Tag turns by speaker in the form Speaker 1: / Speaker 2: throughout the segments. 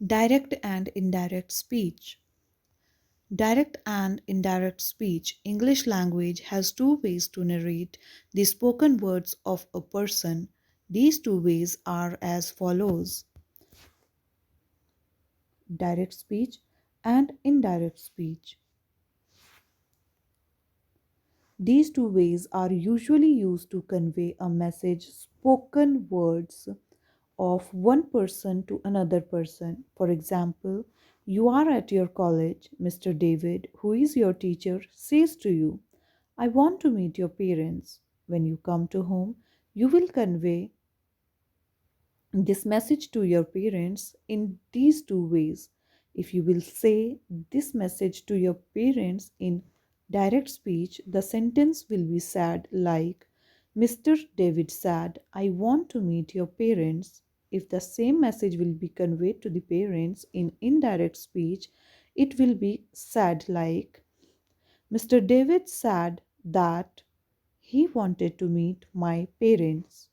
Speaker 1: Direct and indirect speech. Direct and indirect speech. English language has two ways to narrate the spoken words of a person. These two ways are as follows: direct speech and indirect speech. These two ways are usually used to convey a message, spoken words of one person to another person. For example, you are at your college. Mr. David, who is your teacher, says to you, I want to meet your parents. When you come to home, you will convey this message to your parents in these two ways. If you will say this message to your parents in direct speech, the sentence will be said like, Mr. David said, I want to meet your parents. If the same message will be conveyed to the parents in indirect speech, it will be said like, Mr. David said that he wanted to meet my parents.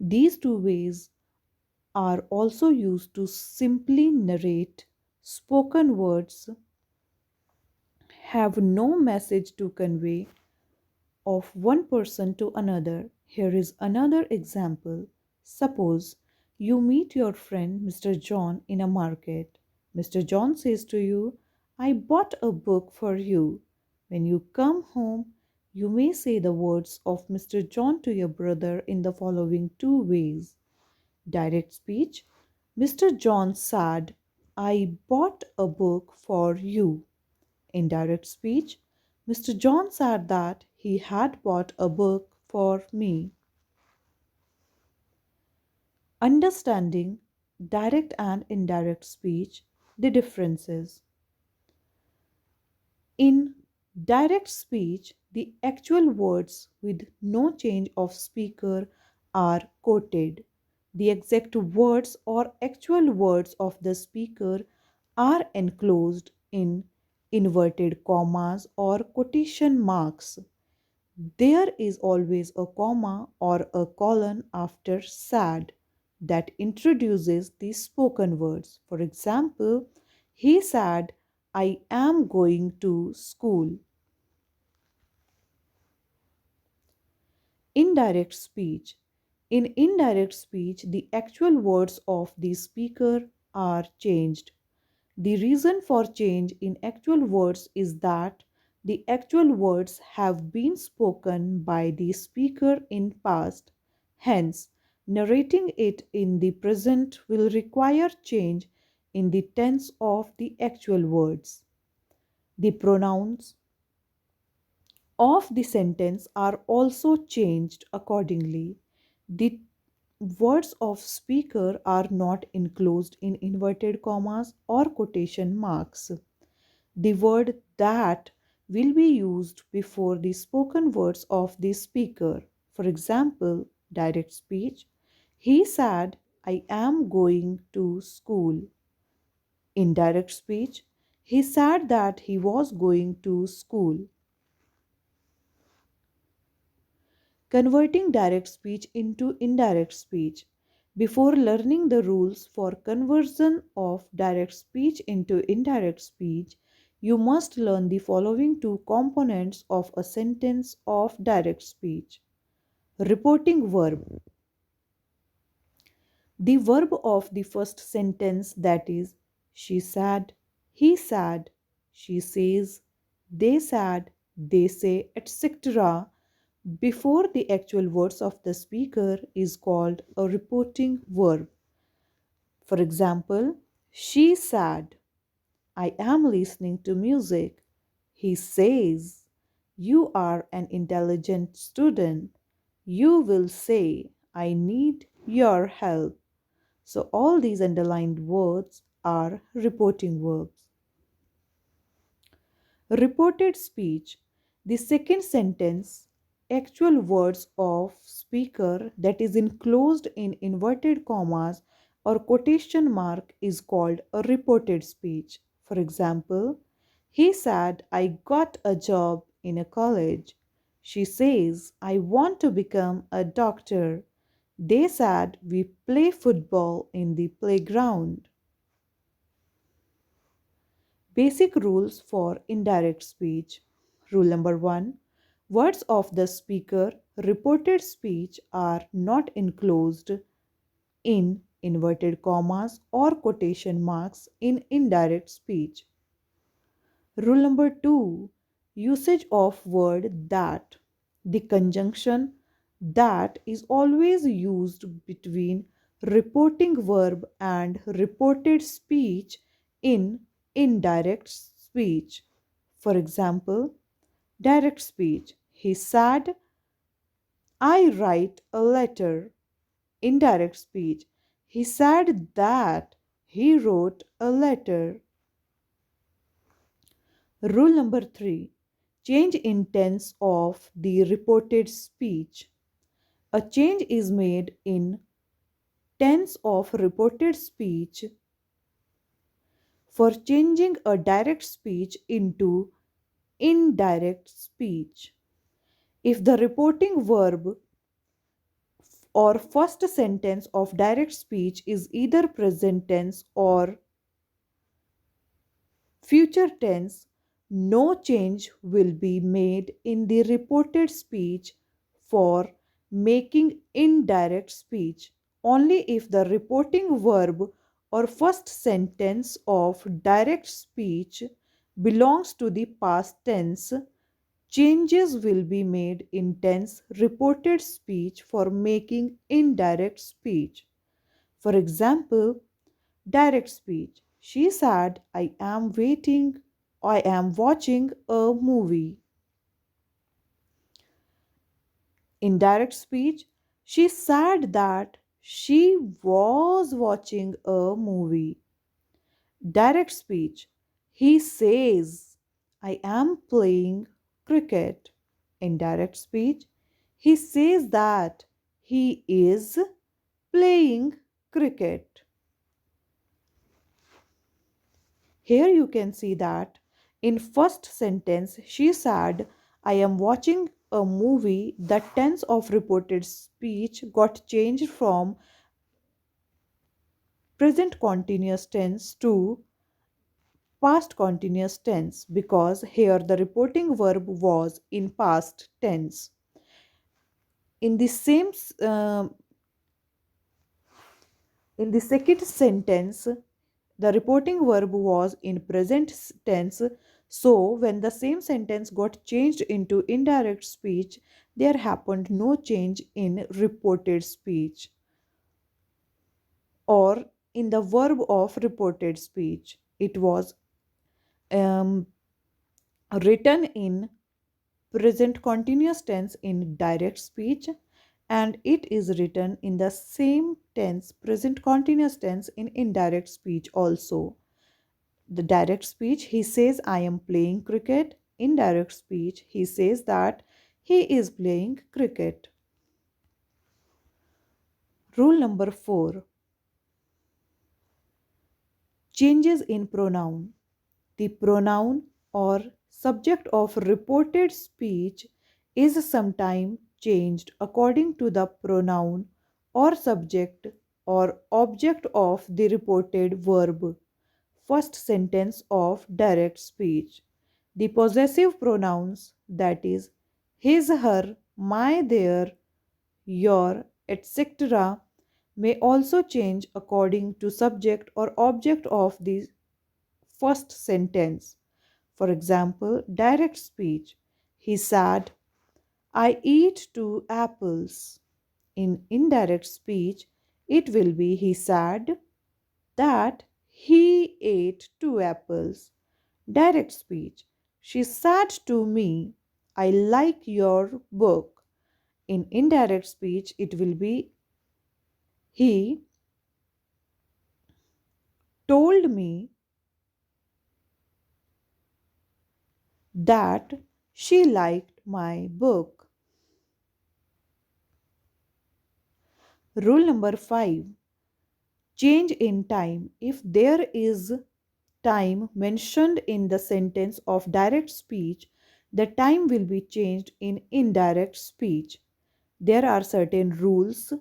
Speaker 1: These two ways are also used to simply narrate spoken words, have no message to convey of one person to another. Here is another example. Suppose you meet your friend Mr. John in a market. Mr. John says to you, I bought a book for you. When you come home, you may say the words of Mr. John to your brother in the following two ways. Direct speech. Mr. John said, I bought a book for you. Indirect speech. Mr. John said that he had bought a book for me. Understanding direct and indirect speech, the differences. In direct speech, the actual words with no change of speaker are quoted. The exact words or actual words of the speaker are enclosed in inverted commas or quotation marks. There is always a comma or a colon after sad that introduces the spoken words. For example, he said, I am going to school. Indirect speech. In indirect speech, the actual words of the speaker are changed. The reason for change in actual words is that the actual words have been spoken by the speaker in past. Hence, narrating it in the present will require change in the tense of the actual words. The pronouns of the sentence are also changed accordingly. The words of speaker are not enclosed in inverted commas or quotation marks. The word that will be used before the spoken words of the speaker. For example, direct speech. He said, I am going to school. Indirect speech. He said that he was going to school. Converting direct speech into indirect speech. Before learning the rules for conversion of direct speech into indirect speech, you must learn the following two components of a sentence of direct speech. Reporting verb. The verb of the first sentence, that is, she said, he said, she says, they said, they say, etc., before the actual words of the speaker is called a reporting verb. For example, she said, I am listening to music. He says, you are an intelligent student. You will say, I need your help. So, all these underlined words are reporting verbs. Reported speech. The second sentence, actual words of speaker that is enclosed in inverted commas or quotation mark is called a reported speech. For example, he said, I got a job in a college. She says, I want to become a doctor. They said we play football in the playground. Basic rules for indirect speech. Rule number 1. Words of the speaker reported speech are not enclosed in inverted commas or quotation marks in indirect speech. Rule number 2. Usage of word that. The conjunction that is always used between reporting verb and reported speech in indirect speech. For example, direct speech. He said, I write a letter. Indirect speech. He said that he wrote a letter. Rule number 3. Change in tense of the reported speech. A change is made in tense of reported speech for changing a direct speech into indirect speech. If the reporting verb or first sentence of direct speech is either present tense or future tense, no change will be made in the reported speech for making indirect speech. Only if the reporting verb or first sentence of direct speech belongs to the past tense, changes will be made in tense reported speech for making indirect speech. For example, direct speech. She said, I am watching a movie. Indirect speech. She said that she was watching a movie. Direct speech. He says, I am playing cricket. Indirect speech. He says that he is playing cricket. Here you can see that in first sentence she said, I am watching a movie. The tense of reported speech got changed from present continuous tense to past continuous tense because here the reporting verb was in past tense. In the same in the second sentence, the reporting verb was in present tense. So, when the same sentence got changed into indirect speech, there happened no change in reported speech or in the verb of reported speech. It was um, written in present continuous tense in direct speech, and it is written in the same tense present continuous tense in indirect speech also. The direct speech, he says, I am playing cricket. Indirect speech, he says that he is playing cricket. Rule number 4. Changes in pronoun. The pronoun or subject of reported speech is sometimes changed according to the pronoun or subject or object of the reported verb. First sentence of direct speech. The possessive pronouns, that is, his, her, my, their, your, etc., may also change according to subject or object of the first sentence. For example, direct speech. He said, I eat 2 apples. In indirect speech, it will be he said that he ate 2 apples. Direct speech. She said to me, I like your book. In indirect speech, it will be he told me that she liked my book. Rule number 5. Change in time. If there is time mentioned in the sentence of direct speech, the time will be changed in indirect speech. There are certain rules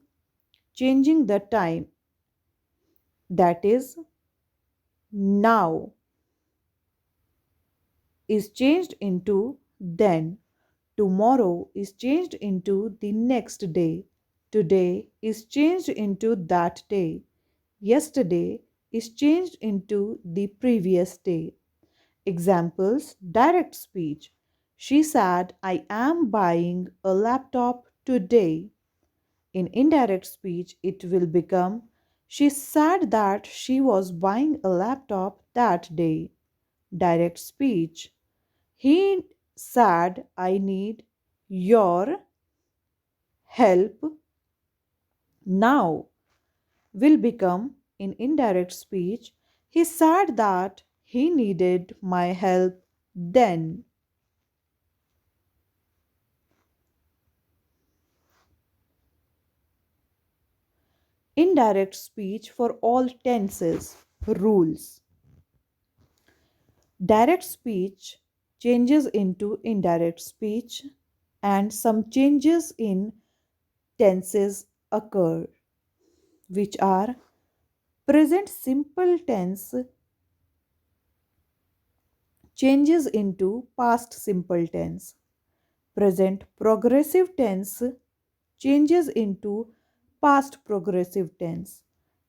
Speaker 1: changing the time, that is, now, is changed into then. Tomorrow is changed into the next day. Today is changed into that day. Yesterday is changed into the previous day. Examples: direct speech. She said, I am buying a laptop today. In indirect speech, it will become, she said that she was buying a laptop that day. Direct speech. He said, I need your help now, will become, in indirect speech, he said that he needed my help then. Indirect speech for all tenses. Rules. Direct speech changes into indirect speech, and some changes in tenses occur, which are: present simple tense changes into past simple tense. Present progressive tense changes into past progressive tense.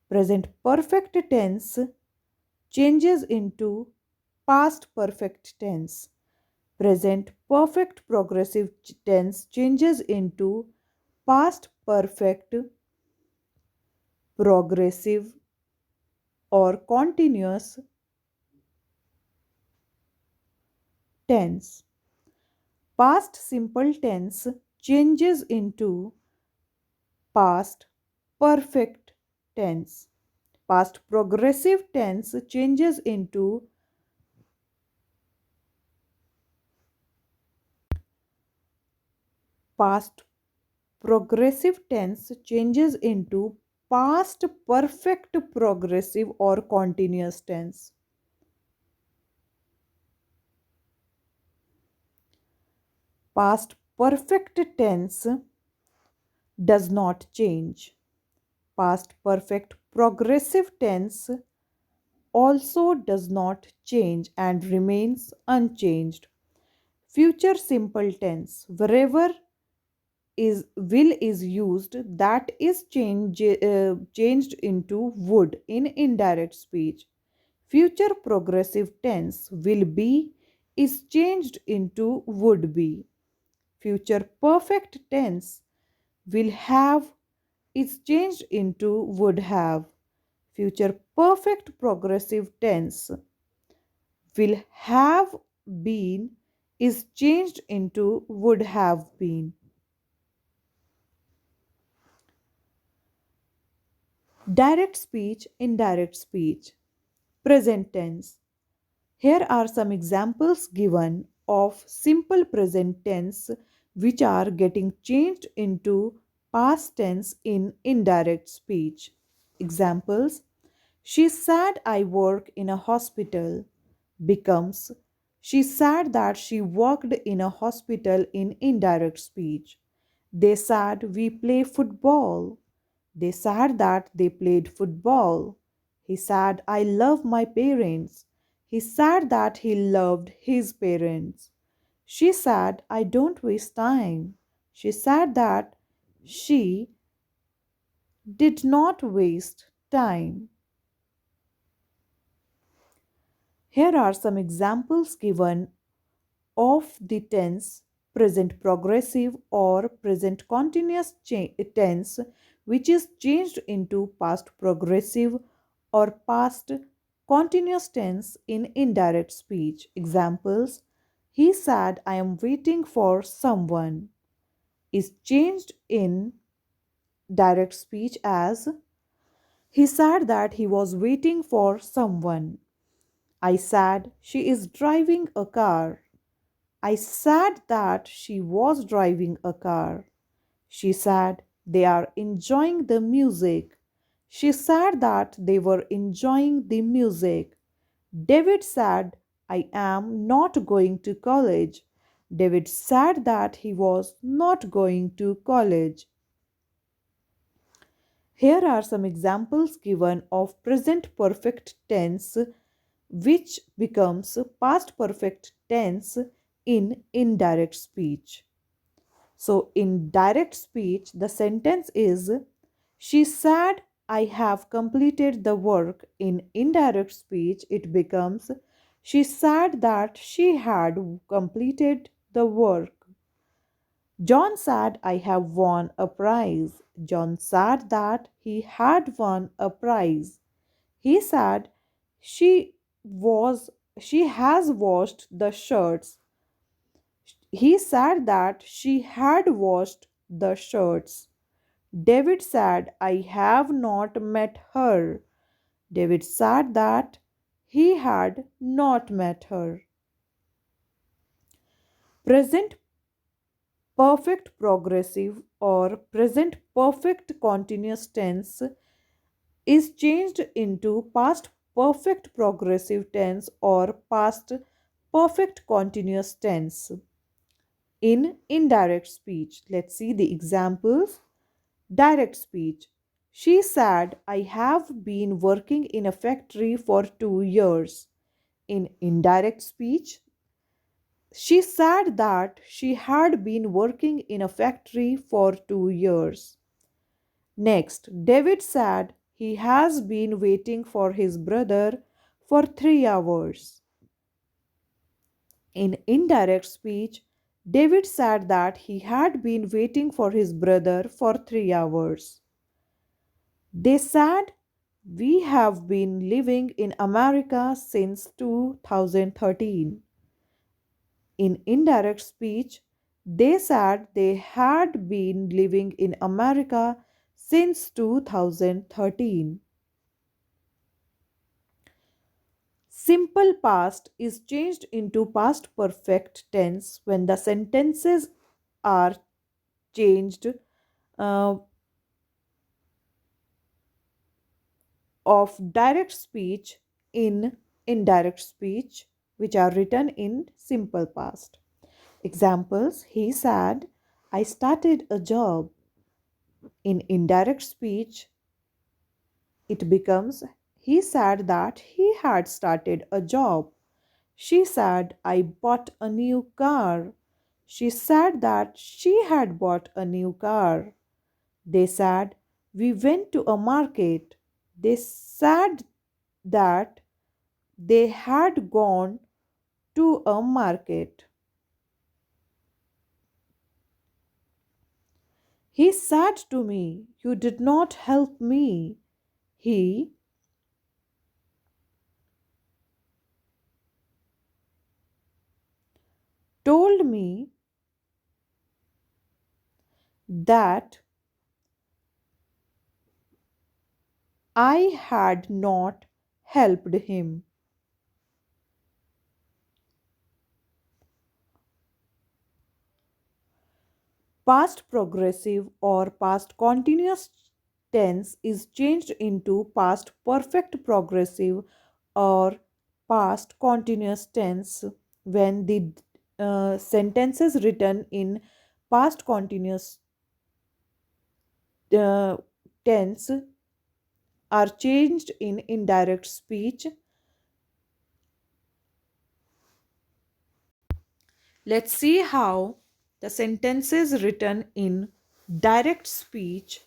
Speaker 1: Present perfect tense changes into past perfect tense. Present perfect progressive tense changes into past perfect progressive or continuous tense. Past simple tense changes into past perfect tense. Past progressive tense changes into past progressive tense changes into past perfect progressive or continuous tense. Past perfect tense does not change. Past perfect progressive tense also does not change and remains unchanged. Future simple tense, wherever is will is used, that is changed into would in indirect speech. Future progressive tense, will be, is changed into would be. Future perfect tense, will have, is changed into would have. Future perfect progressive tense, will have been, is changed into would have been. Direct speech, indirect speech. Present tense. Here are some examples given of simple present tense which are getting changed into past tense in indirect speech. Examples: she said I work in a hospital becomes, she said that she worked in a hospital in indirect speech. They said we play football. They said that they played football. He said, I love my parents. He said that he loved his parents. She said, I don't waste time. She said that she did not waste time. Here are some examples given of the tense present progressive or present continuous tense which is changed into past progressive or past continuous tense in indirect speech. Examples: he said I am waiting for someone is changed in direct speech as he said that he was waiting for someone. I said she is driving a car. I said that she was driving a car. She said they are enjoying the music. She said that they were enjoying the music. David said, I am not going to college. David said that he was not going to college. Here are some examples given of present perfect tense which becomes past perfect tense in indirect speech. So, in direct speech, the sentence is she said, I have completed the work. In indirect speech, it becomes she said that she had completed the work. John said, I have won a prize. John said that he had won a prize. He said she was she has washed the shirts. He said that she had washed the shirts. David said, I have not met her. David said that he had not met her. Present perfect progressive or present perfect continuous tense is changed into past perfect progressive tense or past perfect continuous tense in indirect speech. Let's see the examples. Direct speech. She said, I have been working in a factory for 2 years. In indirect speech, she said that she had been working in a factory for 2 years. Next, David said he has been waiting for his brother for 3 hours. In indirect speech, David said that he had been waiting for his brother for 3 hours. They said, we have been living in America since 2013. In indirect speech, they said they had been living in America since 2013. Simple past is changed into past perfect tense when the sentences are changed uh, of direct speech in indirect speech, which are written in simple past. Examples: he said, I started a job. In indirect speech, it becomes he said that he had started a job. She said, I bought a new car. She said that she had bought a new car. They said, we went to a market. They said that they had gone to a market. He said to me, you did not help me. He told me that I had not helped him. Past progressive or past continuous tense is changed into past perfect progressive or past continuous tense when the sentences written in past continuous uh, tense are changed in indirect speech. Let's see how the sentences written in direct speech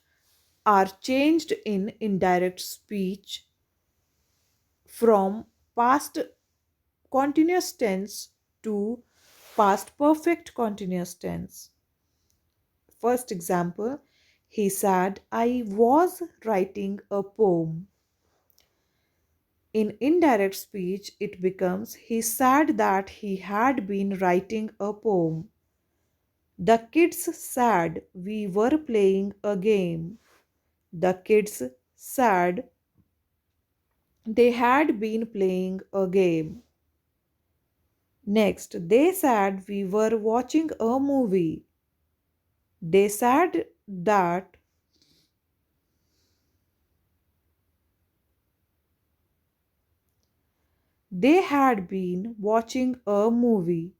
Speaker 1: are changed in indirect speech from past continuous tense to past perfect continuous tense. First example, he said, I was writing a poem. In indirect speech, it becomes he said that he had been writing a poem. The kids said we were playing a game. The kids said they had been playing a game. Next, they said we were watching a movie. They said that they had been watching a movie.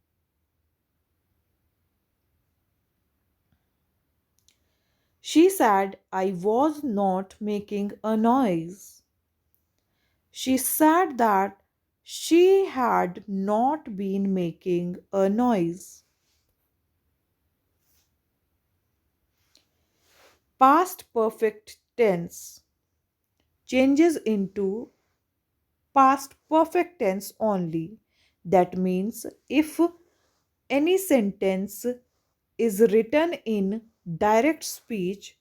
Speaker 1: She said I was not making a noise. She said that she had not been making a noise. Past perfect tense changes into past perfect tense only. That means if any sentence is written in direct speech,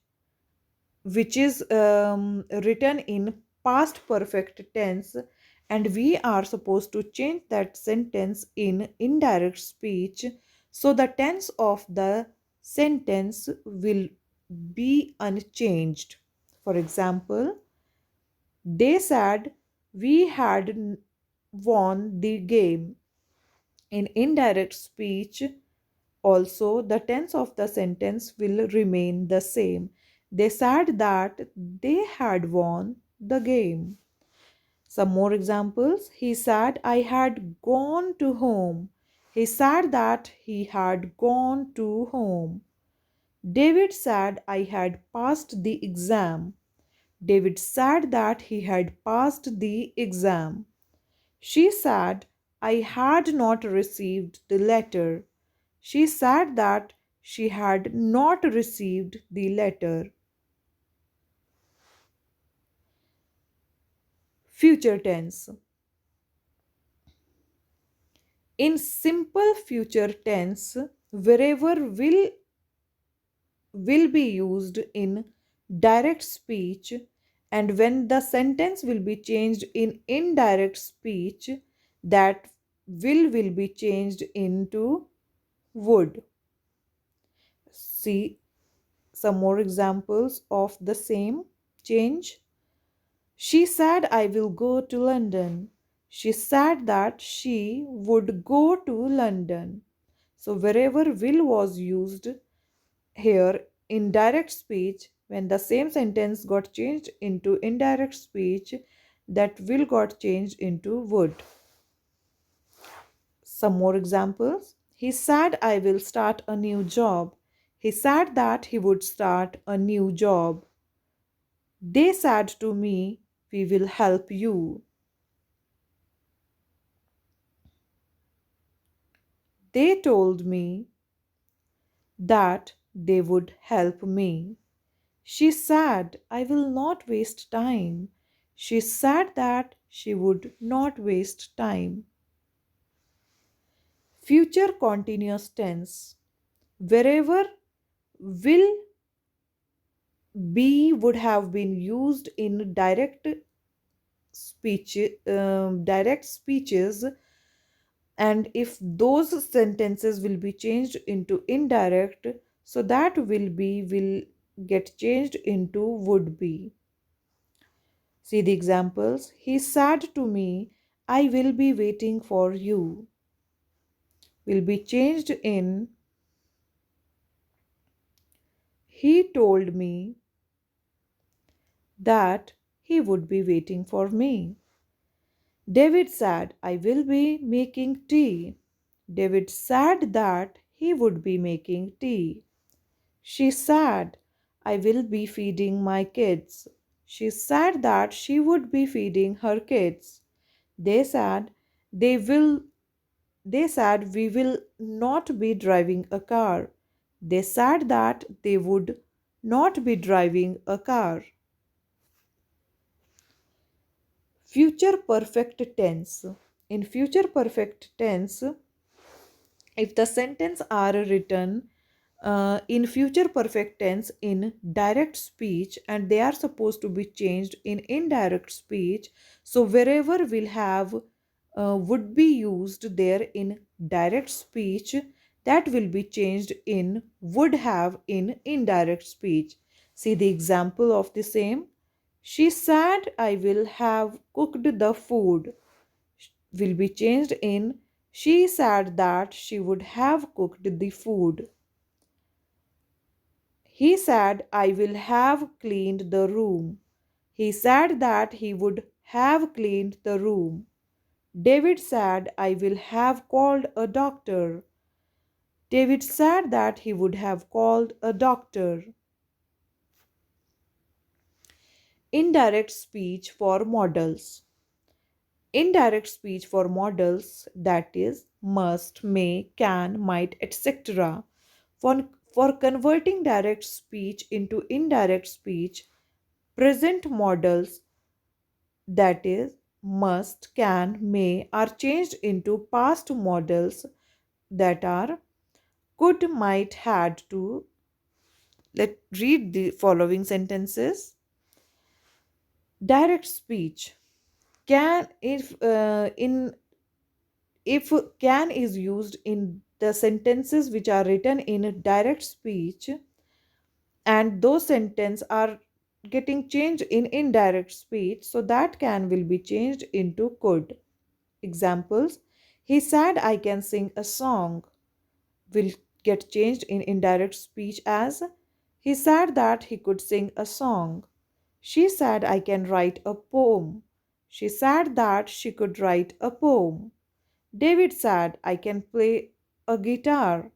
Speaker 1: which is written in past perfect tense, and we are supposed to change that sentence in indirect speech, so the tense of the sentence will be unchanged. For example, they said we had won the game. In indirect speech, also, the tense of the sentence will remain the same. They said that they had won the game. Some more examples. He said, I had gone to home. He said that he had gone to home. David said, I had passed the exam. David said that he had passed the exam. She said, I had not received the letter. She said that she had not received the letter. Future tense. In simple future tense, wherever will be used in direct speech, and when the sentence will be changed in indirect speech, that will be changed into would. See some more examples of the same change. She said, I will go to London. She said that she would go to London. So, wherever will was used here in direct speech, when the same sentence got changed into indirect speech, that will got changed into would. Some more examples. He said, I will start a new job. He said that he would start a new job. They said to me, we will help you. They told me that they would help me. She said, I will not waste time. She said that she would not waste time. Future continuous tense. Wherever will be would have been used in speech, direct speeches, and if those sentences will be changed into indirect, so that will get changed into would be. See the examples. He said to me, I will be waiting for you. Will be changed in he told me that he would be waiting for me. David said, I will be making tea. David said that he would be making tea. She said, I will be feeding my kids. She said that she would be feeding her kids. They said they will they said we will not be driving a car. They said that they would not be driving a car. Future perfect tense. In future perfect tense, if the sentence are written in future perfect tense in direct speech and they are supposed to be changed in indirect speech, so wherever will have would be used there in direct speech, that will be changed in would have in indirect speech. See the example of the same. She said I will have cooked the food, will be changed in she said that she would have cooked the food. He said, I will have cleaned the room. He said that he would have cleaned the room. David said, I will have called a doctor. David said that he would have called a doctor. Indirect speech for models. Indirect speech for models, that is, must, may, can, might, etc. For converting direct speech into indirect speech, present models, that is, must, can, may, are changed into past models that are could, might, had to. Let read the following sentences. Direct speech can if can is used in the sentences which are written in direct speech, and those sentences are getting changed in indirect speech, so that can will be changed into could. Examples: he said I can sing a song will get changed in indirect speech as he said that he could sing a song. She said I can write a poem. She said that she could write a poem. David said I can play a guitar.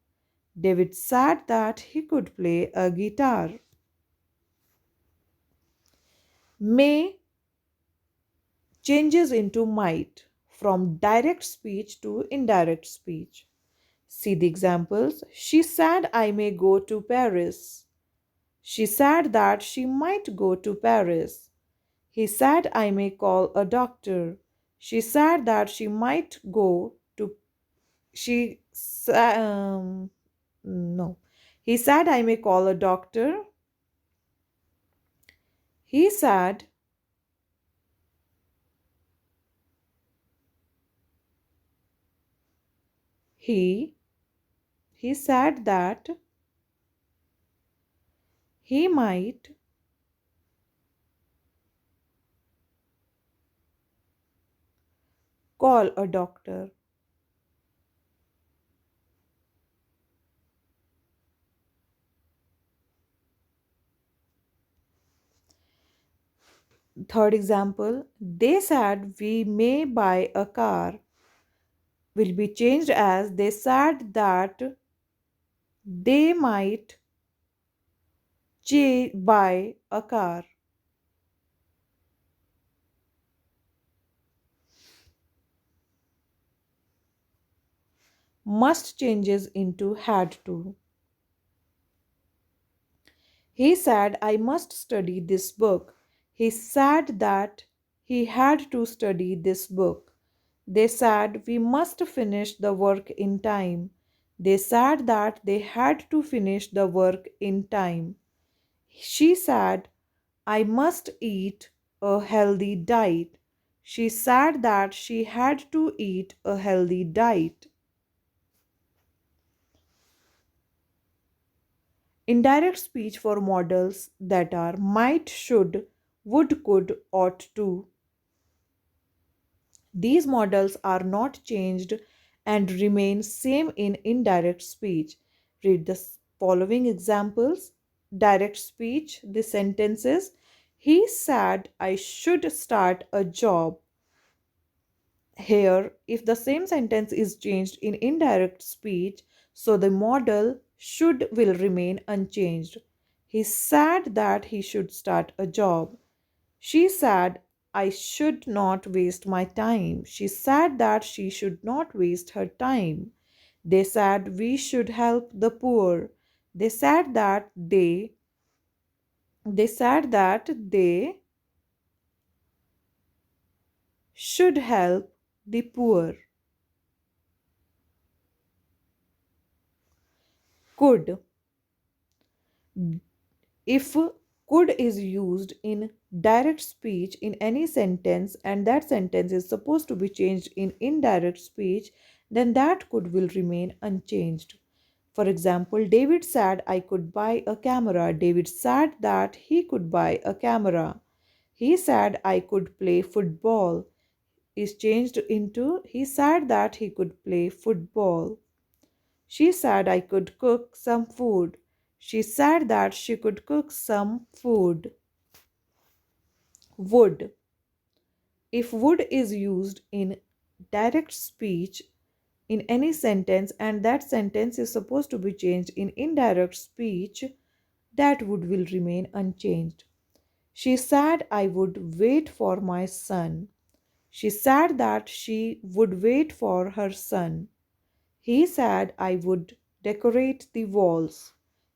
Speaker 1: David said that he could play a guitar. May changes into might from direct speech to indirect speech. See the examples. She said I may go to Paris. She said that she might go to Paris. He said I may call a doctor. She said that she might go to she no. He said I may call a doctor. He said he he said that he might call a doctor. Third example, they said we may buy a car will be changed as they said that they might buy a car. Must changes into had to. He said, I must study this book. He said that he had to study this book. They said, we must finish the work in time. They said that they had to finish the work in time. She said, I must eat a healthy diet. She said that she had to eat a healthy diet. Indirect speech for models that are might, should, would, could, ought to. These models are not changed and remain same in indirect speech. Read the following examples. Direct speech, the sentences. He said I should start a job. Here, if the same sentence is changed in indirect speech, so the model should will remain unchanged. He said that he should start a job. She said, I should not waste my time. She said that she should not waste her time. They said we should help the poor. They said that they said that they should help the poor. Could. If could is used in direct speech in any sentence and that sentence is supposed to be changed in indirect speech, then that could will remain unchanged. For example, David said I could buy a camera. David said that he could buy a camera. He said I could play football is changed into he said that he could play football. She said I could cook some food. She said that she could cook some food. Would. If would is used in direct speech in any sentence and that sentence is supposed to be changed in indirect speech, that would will remain unchanged. She said I would wait for my son. She said that she would wait for her son. He said I would decorate the walls.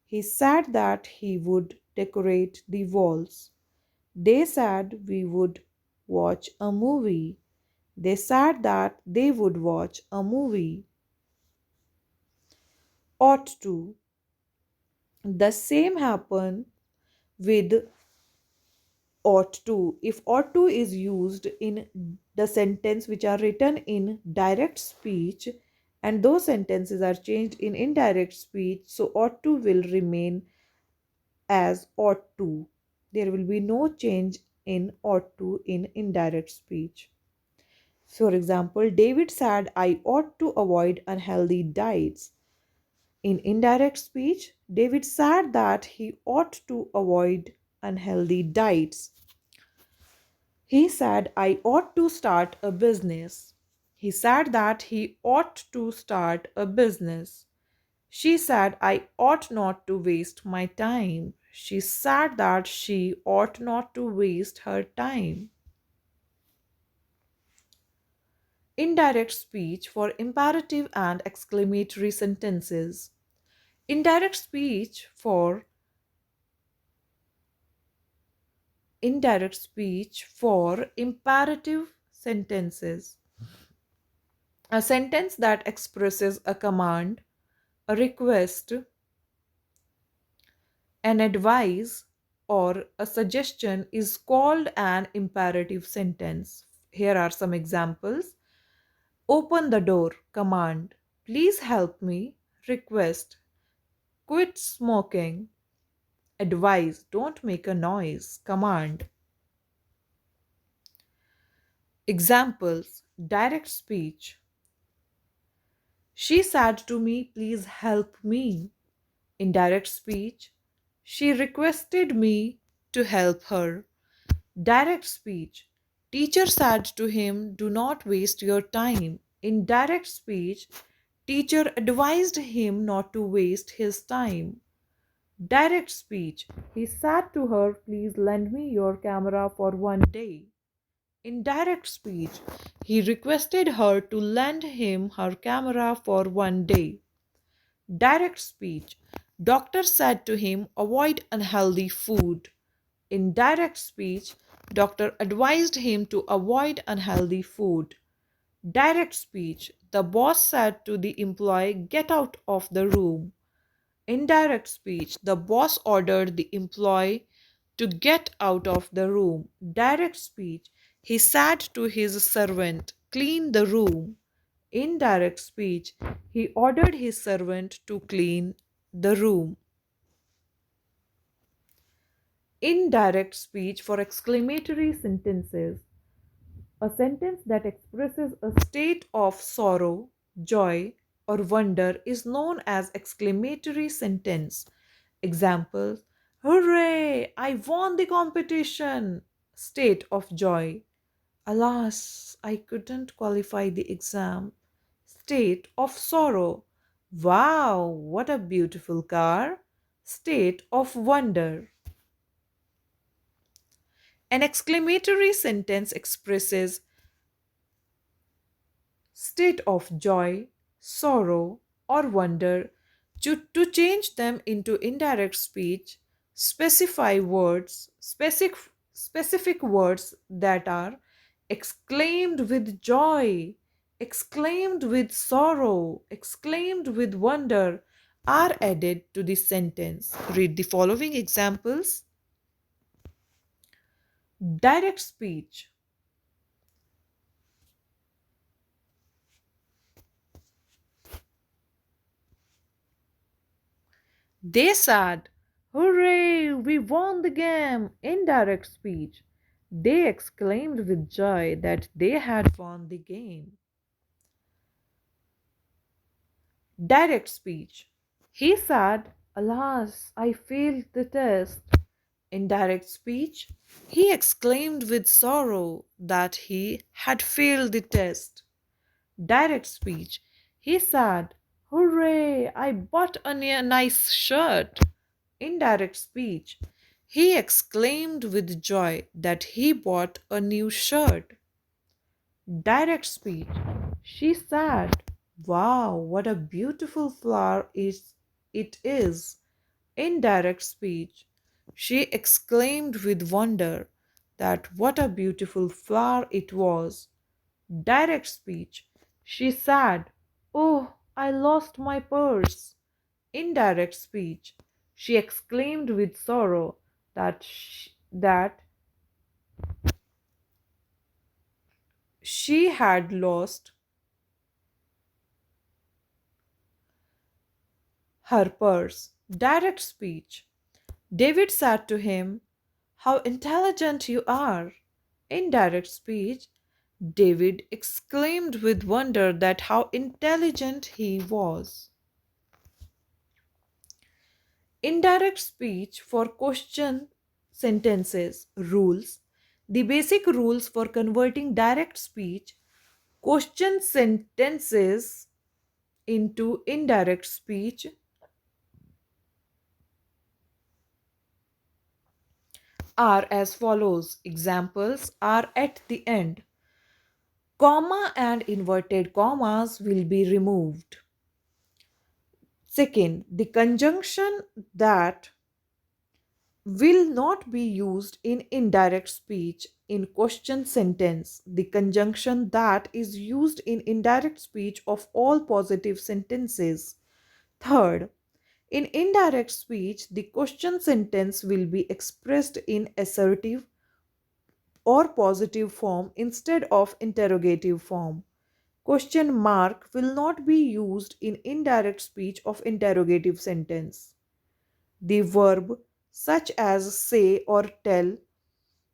Speaker 1: He said that he would decorate the walls. They said we would watch a movie. They said that they would watch a movie. Ought to. The same happen with ought to. If ought to is used in the sentence which are written in direct speech and those sentences are changed in indirect speech, so ought to will remain as ought to. There will be no change in ought to in indirect speech. For example, David said, I ought to avoid unhealthy diets. In indirect speech, David said that he ought to avoid unhealthy diets. He said, I ought to start a business. He said that he ought to start a business. She said, I ought not to waste my time. She said that she ought not to waste her time. Indirect speech for imperative and exclamatory sentences. Indirect speech for imperative sentences. A sentence that expresses a command, a request, an advice, or a suggestion is called an imperative sentence. Here are some examples. Open the door, command. Please help me, request. Quit smoking, advise. Don't make a noise, command. Examples, direct speech. She said to me, please help me. Indirect speech. She requested me to help her. Direct speech. Teacher said to him, do not waste your time. In direct speech, teacher advised him not to waste his time. Direct speech. He said to her, please lend me your camera for one day. In direct speech, he requested her to lend him her camera for one day. Direct speech. Doctor said to him, avoid unhealthy food. In direct speech, doctor advised him to avoid unhealthy food. Direct speech. The boss said to the employee, get out of the room. Indirect speech. The boss ordered the employee to get out of the room. Direct speech. He said to his servant, clean the room. Indirect speech. He ordered his servant to clean the room. Indirect speech for exclamatory sentences. A sentence that expresses a state of sorrow, joy, or wonder is known as exclamatory sentence. Examples: Hooray! I won the competition! State of joy. Alas, I couldn't qualify the exam. State of sorrow. Wow, what a beautiful car! State of wonder. An exclamatory sentence expresses state of joy, sorrow, or wonder. To change them into indirect speech, specific words that are exclaimed with joy, exclaimed with sorrow, exclaimed with wonder are added to the sentence. Read the following examples. Direct speech. They said, hooray, we won the game! Indirect speech. They exclaimed with joy that they had won the game. Direct speech. He said, alas, I failed the test. Indirect speech. He exclaimed with sorrow that he had failed the test. Direct speech. He said, hooray, I bought a nice shirt. Indirect speech. He exclaimed with joy that he bought a new shirt. Direct speech. She said, "Wow, what a beautiful flower it is." Indirect speech. She exclaimed with wonder that what a beautiful flower it was. Direct speech. She said, "Oh, I lost my purse." Indirect speech. She exclaimed with sorrow that she had lost her purse. Direct speech. David said to him, "How intelligent you are." Indirect speech. David exclaimed with wonder that how intelligent he was. Indirect speech for question sentences rules. The basic rules for converting direct speech question sentences into indirect speech are as follows. Examples are at the end. Comma and inverted commas will be removed. Second, the conjunction that will not be used in indirect speech in question sentence. The conjunction that is used in indirect speech of all positive sentences. Third, in indirect speech, the question sentence will be expressed in assertive or positive form instead of interrogative form. Question mark will not be used in indirect speech of interrogative sentence. The verb such as say or tell,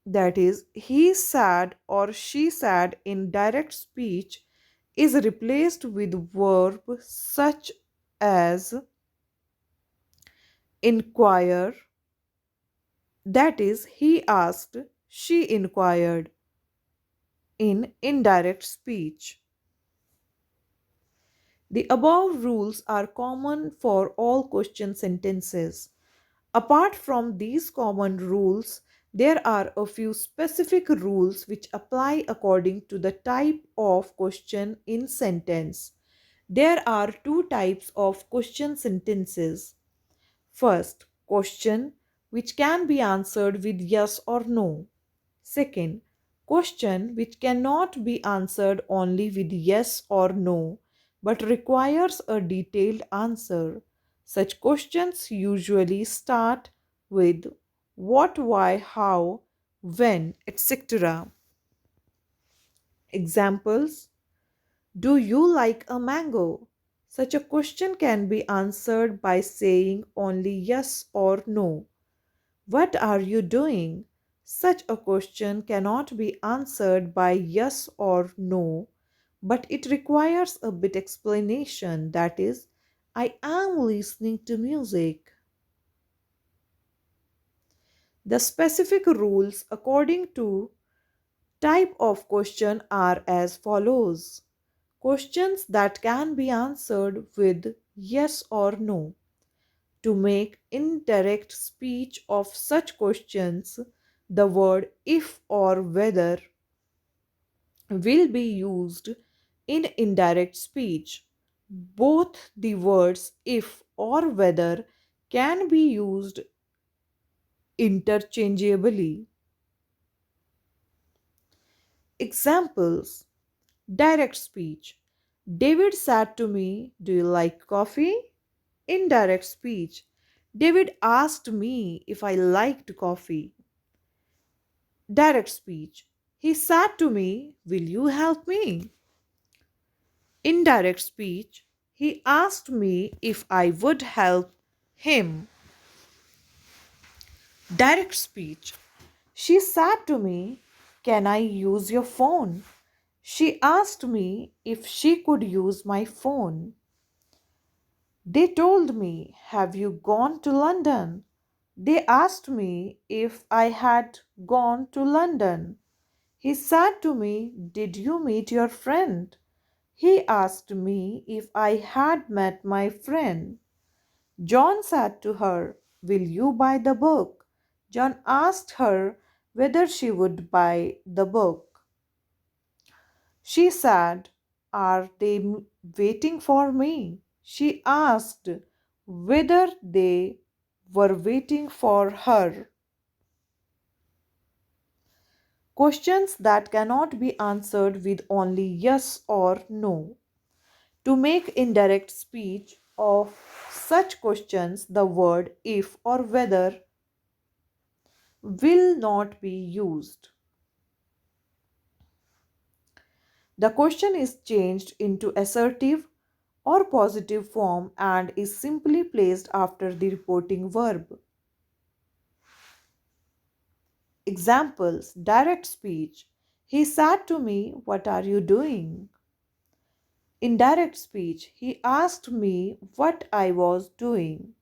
Speaker 1: that is, he said or she said in direct speech, is replaced with verb such as inquire, that is, he asked, she inquired in indirect speech. The above rules are common for all question sentences. Apart from these common rules, there are a few specific rules which apply according to the type of question in sentence. There are two types of question sentences. First, question which can be answered with yes or no. Second, question which cannot be answered only with yes or no but requires a detailed answer. Such questions usually start with what, why, how, when, etc. Examples: do you like a mango? Such a question can be answered by saying only yes or no. What are you doing? Such a question cannot be answered by yes or no, but it requires a bit explanation, that is, I am listening to music. The specific rules according to type of question are as follows. Questions that can be answered with yes or no. To make indirect speech of such questions, the word if or whether will be used in indirect speech. Both the words if or whether can be used interchangeably. Examples: direct speech. David said to me, "Do you like coffee?" Indirect speech. David asked me if I liked coffee. Direct speech. He said to me, "Will you help me?" Indirect speech. He asked me if I would help him. Direct speech. She said to me, "Can I use your phone?" She asked me if she could use my phone. They told me, "Have you gone to London?" They asked me if I had gone to London. He said to me, "Did you meet your friend?" He asked me if I had met my friend. John said to her, "Will you buy the book?" John asked her whether she would buy the book. She said, "Are they waiting for me?" She asked whether they were waiting for her. Questions that cannot be answered with only yes or no. To make indirect speech of such questions, the word if or whether will not be used. The question is changed into assertive or positive form and is simply placed after the reporting verb. Examples: direct speech. He said to me, "What are you doing?" Indirect speech. He asked me what I was doing.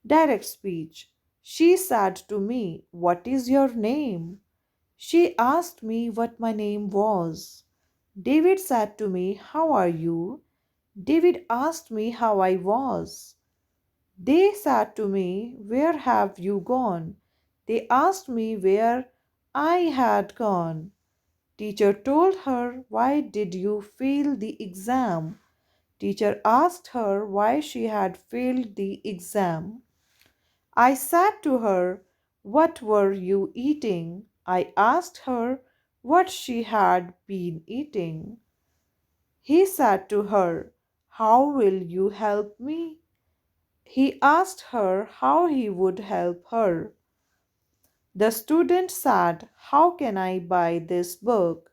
Speaker 1: Direct speech. She said to me, "What is your name?" She asked me what my name was. David said to me, "How are you?" David asked me how I was. They said to me, "Where have you gone?" They asked me where I had gone. Teacher told her, "Why did you fail the exam?" Teacher asked her why she had failed the exam. I said to her, "What were you eating?" I asked her what she had been eating. He said to her, "How will you help me?" He asked her how he would help her. The student said, "How can I buy this book?"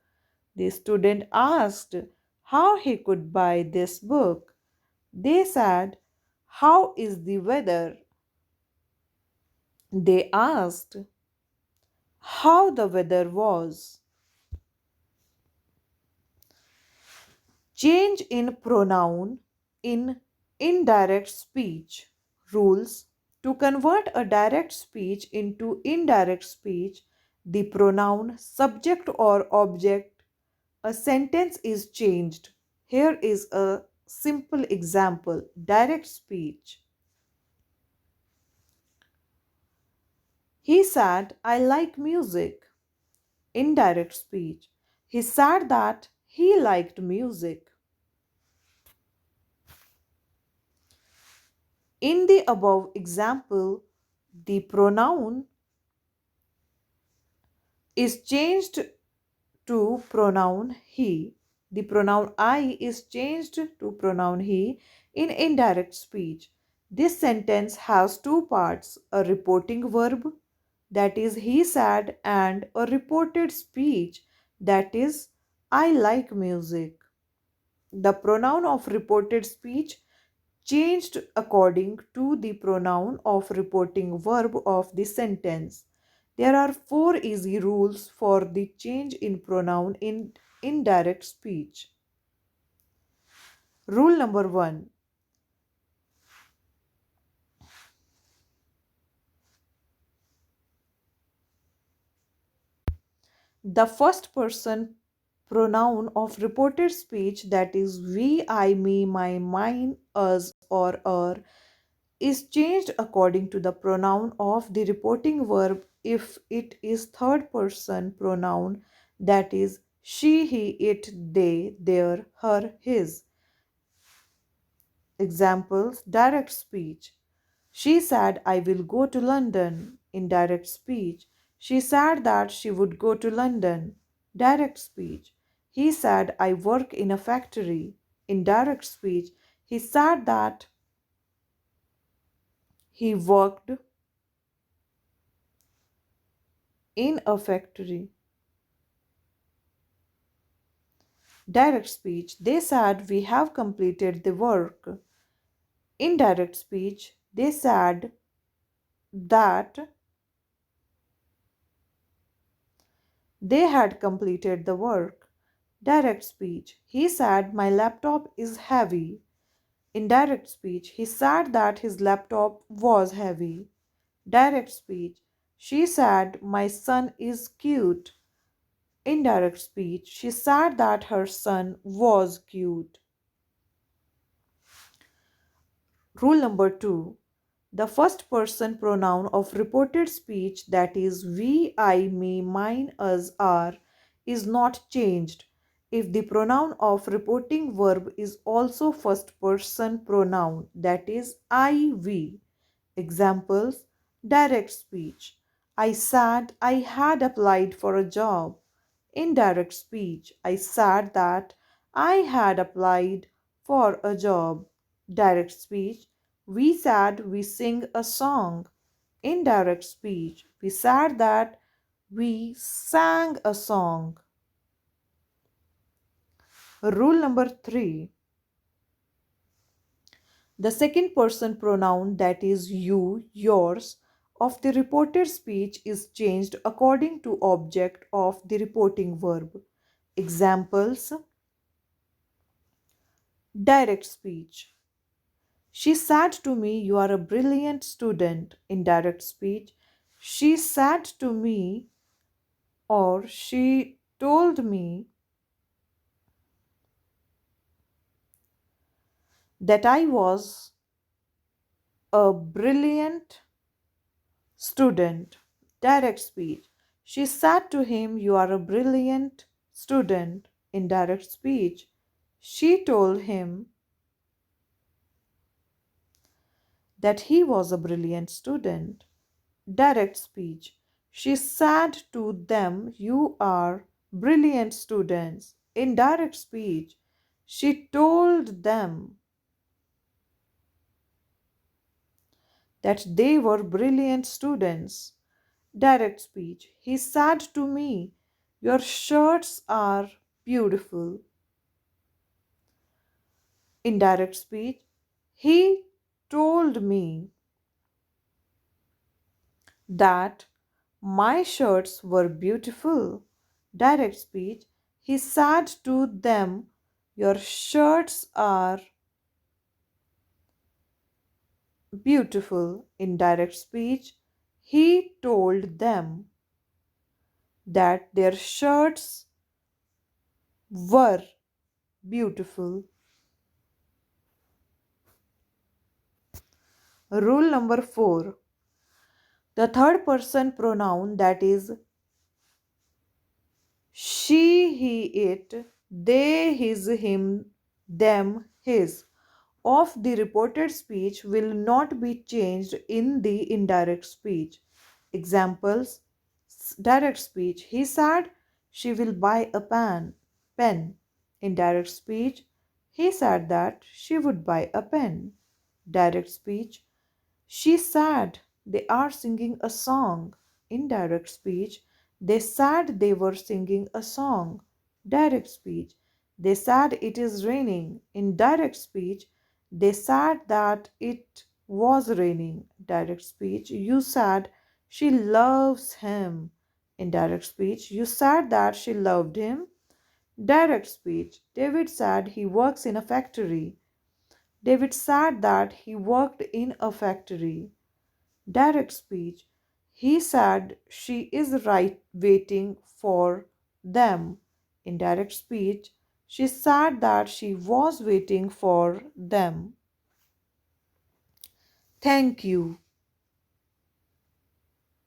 Speaker 1: The student asked how he could buy this book. They said, "How is the weather?" They asked how the weather was. Change in pronoun in indirect speech. Rules. To convert a direct speech into indirect speech, the pronoun subject or object, a sentence is changed. Here is a simple example. Direct speech. He said, "I like music." Indirect speech. He said that he liked music. In the above example, the pronoun is changed to pronoun he. The pronoun I is changed to pronoun he in indirect speech. This sentence has two parts: a reporting verb, that is he said, and a reported speech, that is I like music. The pronoun of reported speech changed according to the pronoun of reporting verb of the sentence. There are four easy rules for the change in pronoun in indirect speech. Rule number one. The first person pronoun of reported speech, that is we, I, me, my, mine, us, or her, is changed according to the pronoun of the reporting verb if it is third person pronoun, that is she, he, it, they, their, her, his. Examples: direct speech. She said, "I will go to London." Indirect speech. She said that she would go to London. Direct speech. He said, "I work in a factory." Indirect speech. He said that he worked in a factory. Direct speech. They said, "We have completed the work." Indirect speech. They said that they had completed the work. Direct speech. He said, "My laptop is heavy." Indirect speech. He said that his laptop was heavy. Direct speech. She said, "My son is cute." Indirect speech. She said that her son was cute. Rule number two. The first person pronoun of reported speech, that is we, I, me, mine, us, our, is not changed if the pronoun of reporting verb is also first person pronoun, that is I, we. Examples: direct speech. I said I had applied for a job. Indirect speech. I said that I had applied for a job. Direct speech. We said we sing a song. Indirect speech. We said that we sang a song. Rule number 3. The second person pronoun, that is you, yours, of the reported speech is changed according to object of the reporting verb. Examples: direct speech. She said to me, "You are a brilliant student." Indirect speech. She said to me, or she told me, that I was a brilliant student. Direct speech. She said to him, "You are a brilliant student." Indirect speech. She told him that he was a brilliant student. Direct speech. She said to them, "You are brilliant students." Indirect speech. She told them that they were brilliant students. Direct speech. He said to me, "Your shirts are beautiful." Indirect speech. He told me that my shirts were beautiful. Direct speech. He said to them, "Your shirts are beautiful." Indirect speech. He told them that their shirts were beautiful. Rule number 4. The third person pronoun, that is she, he, it, they, his, him, them, his, of the reported speech will not be changed in the indirect speech. Examples: direct speech. He said she will buy a pen. Indirect speech. He said that she would buy a pen. Direct speech. She said they are singing a song. Indirect speech. They said they were singing a song. Direct speech. They said it is raining. Indirect speech. They said that it was raining. Direct speech. You said she loves him. Indirect speech. You said that she loved him. Direct speech. David said he works in a factory. David said that he worked in a factory. Direct speech. He said she is right waiting for them. Indirect speech. She said that she was waiting for them. Thank you.